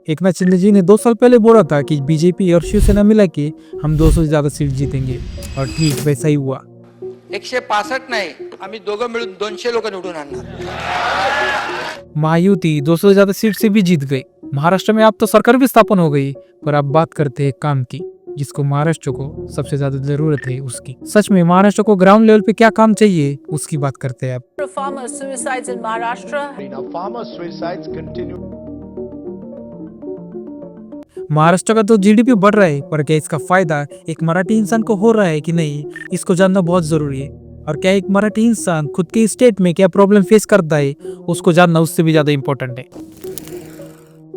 एक नाथ शिंदे जी ने 2 साल पहले बोला था कि बीजेपी और शिवसेना मिला के हम 200 से ज्यादा सीट जीतेंगे और ठीक वैसा ही हुआ। 165 नाही, आम्ही दोघं मिळून 200 लोक निवडून आणणार। महायुति 200 से ज्यादा सीट से भी जीत गई। महाराष्ट्र में अब तो सरकार भी स्थापन हो गई, पर अब बात करते हैं काम की, जिसको महाराष्ट्र को सबसे ज्यादा जरूरत है उसकी। सच में महाराष्ट्र को ग्राउंड लेवल पे क्या काम चाहिए उसकी बात करते हैं अब। Farmer suicides in Maharashtra. Now, farmer suicides continue. Maharashtra का तो जीडीपी बढ़ रहा है, पर क्या इसका फायदा एक मराठी इंसान को हो रहा है कि नहीं, इसको जानना बहुत जरूरी है। और क्या एक मराठी इंसान खुद के स्टेट में क्या प्रॉब्लम फेस करता है उसको जानना उससे भी ज्यादा इम्पोर्टेंट है।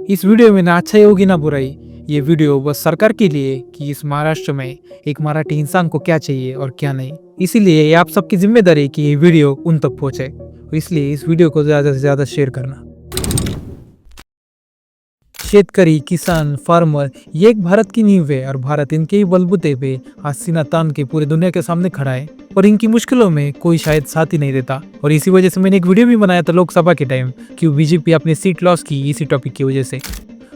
इस वीडियो में ना अच्छा होगी ना बुराई, ये वीडियो बस सरकार के लिए कि इस महाराष्ट्र में एक मराठी इंसान को क्या चाहिए और क्या नहीं। इसीलिए ये आप सबकी जिम्मेदारी है कि ये वीडियो उन तक पहुंचे, इसलिए इस वीडियो को ज्यादा से ज्यादा शेयर करना। शेतकरी, किसान, फार्मर ये एक भारत की नींव है और भारत इनके ही बलबूते पे आज सीना तान के पूरी दुनिया के सामने खड़ा है और इनकी मुश्किलों में कोई शायद साथ ही नहीं देता। और इसी वजह से मैंने एक वीडियो भी बनाया था लोकसभा के टाइम कि बीजेपी अपनी सीट लॉस की इसी टॉपिक की वजह से।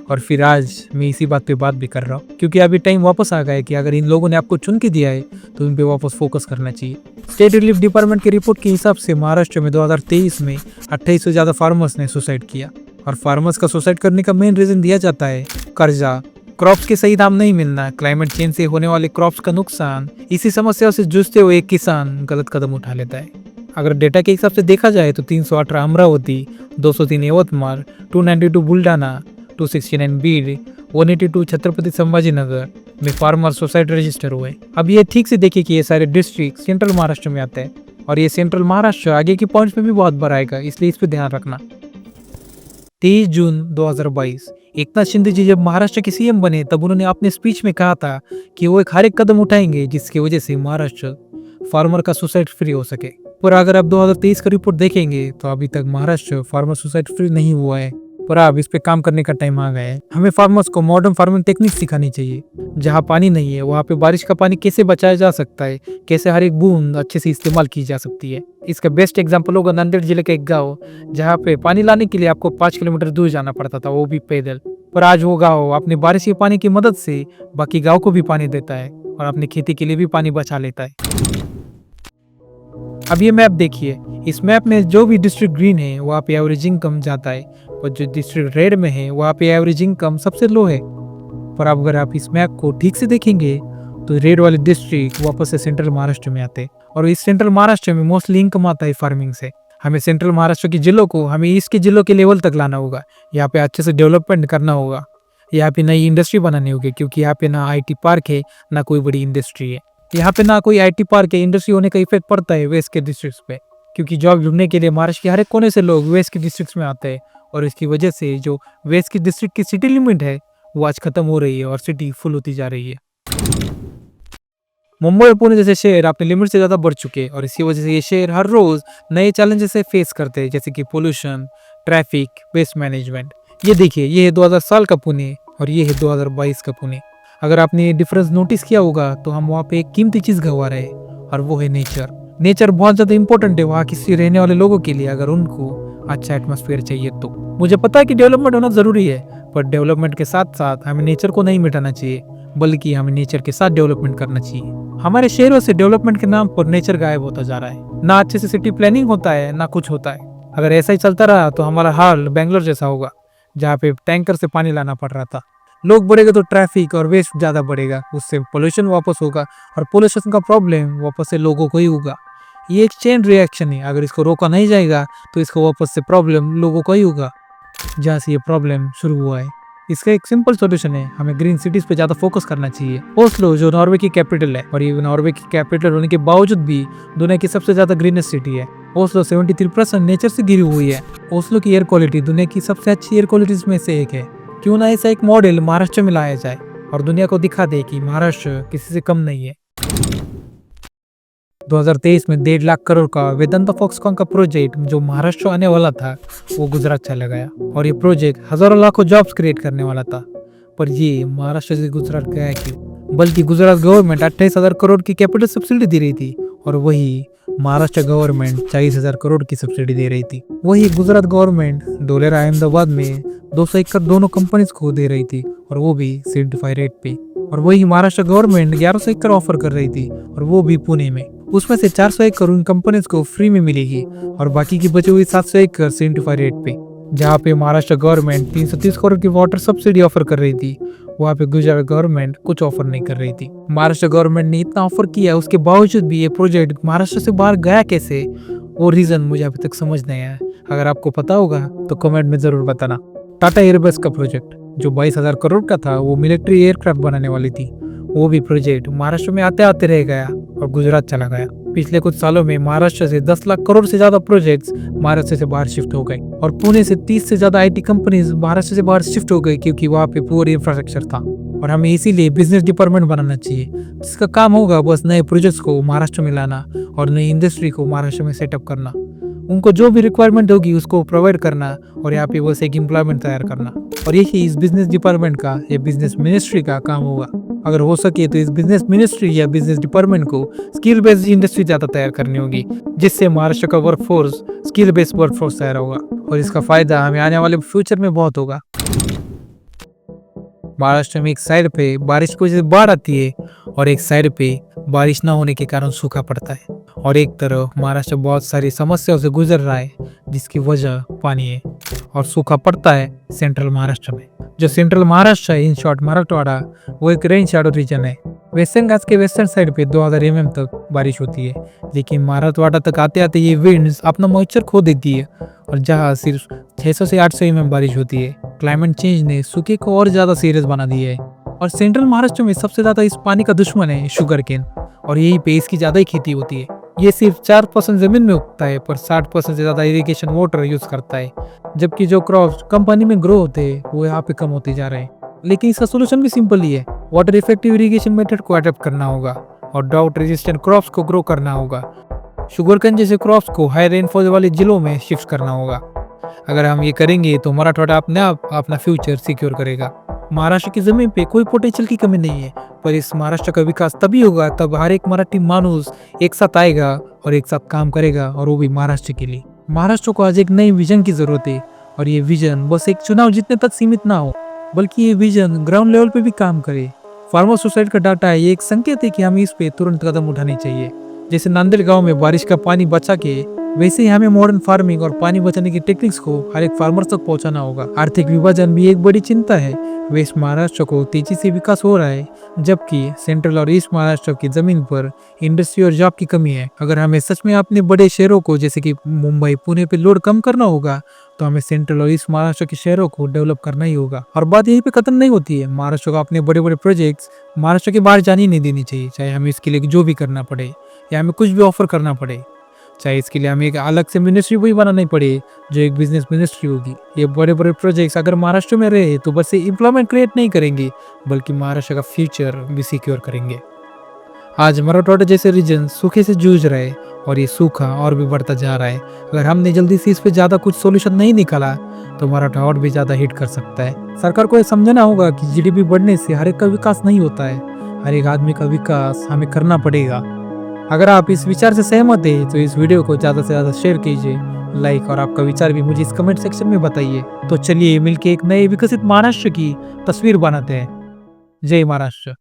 और फिर आज मैं इसी बात पे बात भी कर रहा हूँ क्योंकि अभी टाइम वापस आ गया है कि अगर इन लोगों ने आपको चुन के दिया है तो इन पे वापस फोकस करना चाहिए। स्टेट रिलीफ डिपार्टमेंट की रिपोर्ट के हिसाब से महाराष्ट्र में 2023 में 28 से ज्यादा फार्मर्स ने सुसाइड किया और फार्मर्स का सुसाइड करने का मेन रीजन दिया जाता है कर्जा, क्रॉप्स के सही दाम नहीं मिलना, क्लाइमेट चेंज से होने वाले क्रॉप्स का नुकसान। इसी समस्याओं से जूझते हुए एक किसान गलत कदम उठा लेता है। अगर डेटा के हिसाब से देखा जाए तो 318 अमरावती, 203 यवतमाळ, 292 बुलढाणा, 269 बीड, 182 छत्रपति संभाजीनगर में फार्मर सुसाइड रजिस्टर हुए। अब ये ठीक से देखिए कि ये सारे डिस्ट्रिक्ट सेंट्रल महाराष्ट्र में आते हैं और ये सेंट्रल महाराष्ट्र आगे की पॉइंट्स में भी बहुत बढ़ाएगा, इसलिए इस पर ध्यान रखना। 23 जून 2022 एकनाथ शिंदे जी जब महाराष्ट्र के सीएम बने तब उन्होंने अपने स्पीच में कहा था कि वो एक हर एक कदम उठाएंगे जिसकी वजह से महाराष्ट्र फार्मर का सुसाइड फ्री हो सके। पर अगर आप 2023 का रिपोर्ट देखेंगे तो अभी तक महाराष्ट्र फार्मर सुसाइड फ्री नहीं हुआ है। पर अब इस पे काम करने का टाइम आ गया है। हमें फार्मर्स को मॉडर्न फार्मिंग टेक्निक सिखानी चाहिए। जहाँ पानी नहीं है वहाँ पे बारिश का पानी कैसे बचाया जा सकता है, कैसे हर एक बूंद अच्छे से इस्तेमाल की जा सकती है। इसका बेस्ट एग्जांपल होगा नांदेड़ जिले का एक गाँव जहाँ पे पानी लाने के लिए आपको 5 किलोमीटर दूर जाना पड़ता था, वो भी पैदल। पर आज वो गाँव अपने बारिश के पानी की मदद से बाकी गाँव को भी पानी देता है और अपनी खेती के लिए भी पानी बचा लेता है। अब ये मैप देखिए, इस मैप में जो भी डिस्ट्रिक्ट ग्रीन है वहाँ पे एवरेज इनकम जाता है और जो डिस्ट्रिक्ट रेड में है वहाँ पे एवरेज इनकम सबसे लो है। पर अब अगर आप इस मैप को ठीक से देखेंगे तो रेड वाले डिस्ट्रिक्ट वापस से सेंट्रल महाराष्ट्र में आते हैं और इस सेंट्रल महाराष्ट्र में मोस्टली इनकम आता है फार्मिंग से। हमें सेंट्रल महाराष्ट्र के जिलों को हमें इसके जिलों के लेवल तक लाना होगा। यहाँ पे अच्छे से डेवलपमेंट करना होगा, यहाँ पे नई इंडस्ट्री बनानी होगी क्योंकि यहाँ पे ना IT पार्क है ना कोई बड़ी इंडस्ट्री है। यहाँ पे ना कोई IT पार्क है, इंडस्ट्री होने का इफेक्ट पड़ता है वेस्ट के डिस्ट्रिक्ट पे क्योंकि जॉब ढूंढने के लिए महाराष्ट्र के हर एक कोने से लोग वेस्ट के डिस्ट्रिक्ट में आते हैं और इसकी वजह से जो वेस्ट की डिस्ट्रिक्ट की सिटी लिमिट है वो आज खत्म हो रही है और सिटी फुल होती जा रही है। मुंबई और पुणे जैसे शहर अपने लिमिट से ज़्यादा बढ़ चुके हैं और इसी वजह से ये शहर हर रोज़ नए चैलेंजेस से फेस करते हैं जैसे कि पोल्यूशन, ट्रैफिक, वेस्ट मैनेजमेंट। ये देखिए, ये है 2000 साल का पुणे और ये है 2022 का पुणे। अगर आपने ये डिफरेंस नोटिस किया होगा तो हम वहाँ पे एक कीमती चीज़ गंवा रहे हैं और वो है नेचर। नेचर बहुत ज़्यादा इंपॉर्टेंट है वहाँ किसी रहने वाले लोगों के लिए, अगर उनको अच्छा एटमॉस्फेयर चाहिए तो। मुझे पता है कि डेवलपमेंट होना ज़रूरी है, पर डेवलपमेंट के साथ साथ हमें नेचर को नहीं मिटाना चाहिए, बल्कि हमें नेचर के साथ डेवलपमेंट करना चाहिए। हमारे शहरों से डेवलपमेंट के नाम पर नेचर गायब होता जा रहा है, ना अच्छे से सिटी प्लानिंग होता है ना कुछ होता है। अगर ऐसा ही चलता रहा तो हमारा हाल बेंगलोर जैसा होगा जहाँ पे टैंकर से पानी लाना पड़ रहा था। लोग बढ़ेगा तो ट्रैफिक और वेस्ट ज़्यादा बढ़ेगा, उससे पोल्यूशन वापस होगा और पोल्यूशन का प्रॉब्लम वापस से लोगों को ही होगा। ये एक चेन रिएक्शन है, अगर इसको रोका नहीं जाएगा तो इसको वापस से प्रॉब्लम लोगों को ही होगा जहाँ से ये प्रॉब्लम शुरू हुआ है। इसका एक सिंपल सॉल्यूशन है, हमें ग्रीन सिटीज पे ज़्यादा फोकस करना चाहिए। ओस्लो जो नॉर्वे की कैपिटल है और ये नॉर्वे की कैपिटल होने के बावजूद भी दुनिया की सबसे ज़्यादा ग्रीनेस्ट सिटी है। ओस्लो 73% नेचर से घिरी हुई है। ओस्लो की एयर क्वालिटी दुनिया की सबसे अच्छी एयर क्वालिटीज में से एक है। क्यों ना ऐसा एक मॉडल महाराष्ट्र में लाया जाए और दुनिया को दिखा दे कि महाराष्ट्र किसी से कम नहीं है। 2023 में 1.5 लाख करोड़ का वेदांता फॉक्सकॉन का प्रोजेक्ट जो महाराष्ट्र आने वाला था वो गुजरात चला गया और ये प्रोजेक्ट हजारों लाखों जॉब्स क्रिएट करने वाला था। पर ये महाराष्ट्र से गुजरात गया क्यों? बल्कि गुजरात गवर्नमेंट 28,000 करोड़ की कैपिटल सब्सिडी दे रही थी और वही महाराष्ट्र गवर्नमेंट 40,000 करोड़ की सब्सिडी दे रही थी। वही गुजरात गवर्नमेंट डोलेरा अहमदाबाद में 200 एकड़ दोनों कंपनीज को दे रही थी और वो भी 75 रेट पे। और वही महाराष्ट्र गवर्नमेंट 1100 एकड़ ऑफर कर रही थी और वो भी पुणे में। उसमें से 400 एकड़ उन कंपनीज को फ्री में मिलेगी और बाकी की बची हुई 700 एकड़ 75 रेट पे। जहाँ पे महाराष्ट्र गवर्नमेंट 330 करोड़ की वाटर सब्सिडी ऑफर कर रही थी, वहाँ पे गुजरात गवर्नमेंट कुछ ऑफर नहीं कर रही थी। महाराष्ट्र गवर्नमेंट ने इतना ऑफर किया, उसके बावजूद भी ये प्रोजेक्ट महाराष्ट्र से बाहर गया कैसे, वो रीजन मुझे अभी तक समझ नहीं आया। अगर आपको पता होगा तो कमेंट में जरूर बताना। टाटा एयरबस का प्रोजेक्ट जो 22,000 करोड़ का था, वो मिलिट्री एयरक्राफ्ट बनाने वाली थी, वो भी प्रोजेक्ट महाराष्ट्र में आते आते रह गया और गुजरात चला गया। पिछले कुछ सालों में महाराष्ट्र से 10 लाख करोड़ से ज्यादा प्रोजेक्ट्स महाराष्ट्र से बाहर शिफ्ट हो गए और पुणे से 30 से ज्यादा आईटी कंपनीज महाराष्ट्र से बाहर शिफ्ट हो गई, क्योंकि वहाँ पे पूरी इंफ्रास्ट्रक्चर था। और हमें इसीलिए बिजनेस डिपार्टमेंट बनाना चाहिए जिसका काम होगा बस नए प्रोजेक्ट्स को महाराष्ट्र में लाना और नई इंडस्ट्री को महाराष्ट्र में सेटअप करना, उनको जो भी रिक्वायरमेंट होगी उसको प्रोवाइड करना और यहाँ पे बस एक एम्प्लॉयमेंट तैयार करना। और यही इस बिजनेस डिपार्टमेंट का या बिजनेस मिनिस्ट्री का काम होगा। अगर हो सके तो इस बिजनेस मिनिस्ट्री या बिजनेस डिपार्टमेंट को स्किल बेस्ड इंडस्ट्री ज्यादा तैयार करनी होगी, जिससे महाराष्ट्र का वर्कफोर्स स्किल बेस्ड वर्कफोर्स तैयार होगा और इसका फायदा हमें आने वाले फ्यूचर में बहुत होगा। महाराष्ट्र में एक साइड पे बारिश की वजह से बाढ़ आती है और एक साइड पे बारिश ना होने के कारण सूखा पड़ता है और एक तरफ महाराष्ट्र बहुत सारी समस्याओं से गुजर रहा है जिसकी वजह पानी है और सूखा पड़ता है सेंट्रल महाराष्ट्र में। जो सेंट्रल महाराष्ट्र है, इन शॉर्ट मराठवाड़ा, वो एक रेन शैडो रीजन है। वेस्टर्न घाट्स के वेस्टर्न साइड पे 2000 mm तक बारिश होती है, लेकिन मराठवाड़ा तक आते आते ये विंड्स अपना मॉइस्चर खो देती है और जहाँ सिर्फ 600 से 800 mm बारिश होती है। क्लाइमेट चेंज ने सूखे को और ज्यादा सीरियस बना दिया है और सेंट्रल महाराष्ट्र में सबसे ज्यादा इस पानी का दुश्मन है शुगर केन और यही पे इसकी ज्यादा ही खेती होती है। ये सिर्फ 4% जमीन में उगता है पर 60% से ज्यादा इरिगेशन वाटर यूज करता है, जबकि जो क्रॉप्स कम पानी में ग्रो होते हैं वो यहाँ पे कम होते जा रहे हैं। लेकिन इसका सोल्यूशन भी सिंपल ही है, वाटर इफेक्टिव इरिगेशन मेथड को अडॉप्ट करना होगा और ड्राउट रेजिस्टेंट क्रॉप्स को ग्रो करना होगा। शुगरकेन जैसे क्रॉप्स को हाई रेनफॉल वाले जिलों में शिफ्ट करना होगा। अगर हम ये करेंगे तो मराठवाड़ा अपने आप अपना फ्यूचर सिक्योर करेगा। महाराष्ट्र की जमीन पे कोई पोटेंशियल की कमी नहीं है, पर इस महाराष्ट्र का विकास तभी होगा तब हर एक मराठी मानुस एक साथ आएगा और एक साथ काम करेगा, और वो भी महाराष्ट्र के लिए। महाराष्ट्र को आज एक नई विजन की जरूरत है और ये विजन बस एक चुनाव जीतने तक सीमित ना हो, बल्कि ये विजन ग्राउंड लेवल पे भी काम करे। फार्मर सुसाइड का डाटा ये एक संकेत है कि हमें इस पे तुरंत कदम उठाने चाहिए। जैसे नांदेड़ गांव में बारिश का पानी बचा के, वैसे ही हमें मॉडर्न फार्मिंग और पानी बचाने की टेक्निक्स को हर एक फार्मर तक पहुंचाना होगा। आर्थिक विभाजन भी एक बड़ी चिंता है। वेस्ट महाराष्ट्र को तेजी से विकास हो रहा है, जबकि सेंट्रल और ईस्ट महाराष्ट्र की जमीन पर इंडस्ट्री और जॉब की कमी है। अगर हमें सच में अपने बड़े शहरों को जैसे कि मुंबई, पुणे पे लोड कम करना होगा तो हमें सेंट्रल और ईस्ट महाराष्ट्र के शहरों को डेवलप करना ही होगा। और बात यहीं पे खत्म नहीं होती है। महाराष्ट्र को अपने बड़े बड़े प्रोजेक्ट्स महाराष्ट्र के बाहर जाने नहीं देनी चाहिए, चाहे हमें इसके लिए जो भी करना पड़े या हमें कुछ भी ऑफर करना पड़े, चाहे इसके लिए हमें एक अलग से मिनिस्ट्री भी बनानी पड़े जो एक बिजनेस मिनिस्ट्री होगी। ये बड़े बड़े प्रोजेक्ट्स अगर महाराष्ट्र में रहे तो बस एम्प्लॉयमेंट क्रिएट नहीं करेंगे, बल्कि महाराष्ट्र का फ्यूचर भी सिक्योर करेंगे। आज मराठवाड़ा जैसे रीजन सूखे से जूझ रहे हैं और ये सूखा और भी बढ़ता जा रहा है। अगर हमने जल्दी से इस पे ज्यादा कुछ सोल्यूशन नहीं निकाला तो मराठा और भी ज्यादा हिट कर सकता है। सरकार को ये समझना होगा कि जीडीपी बढ़ने से हर एक का विकास नहीं होता है, हर एक आदमी का विकास हमें करना पड़ेगा। अगर आप इस विचार से सहमत हैं तो इस वीडियो को ज़्यादा से ज़्यादा शेयर कीजिए, लाइक, और आपका विचार भी मुझे इस कमेंट सेक्शन में बताइए। तो चलिए मिलके एक नए विकसित महाराष्ट्र की तस्वीर बनाते हैं। जय महाराष्ट्र।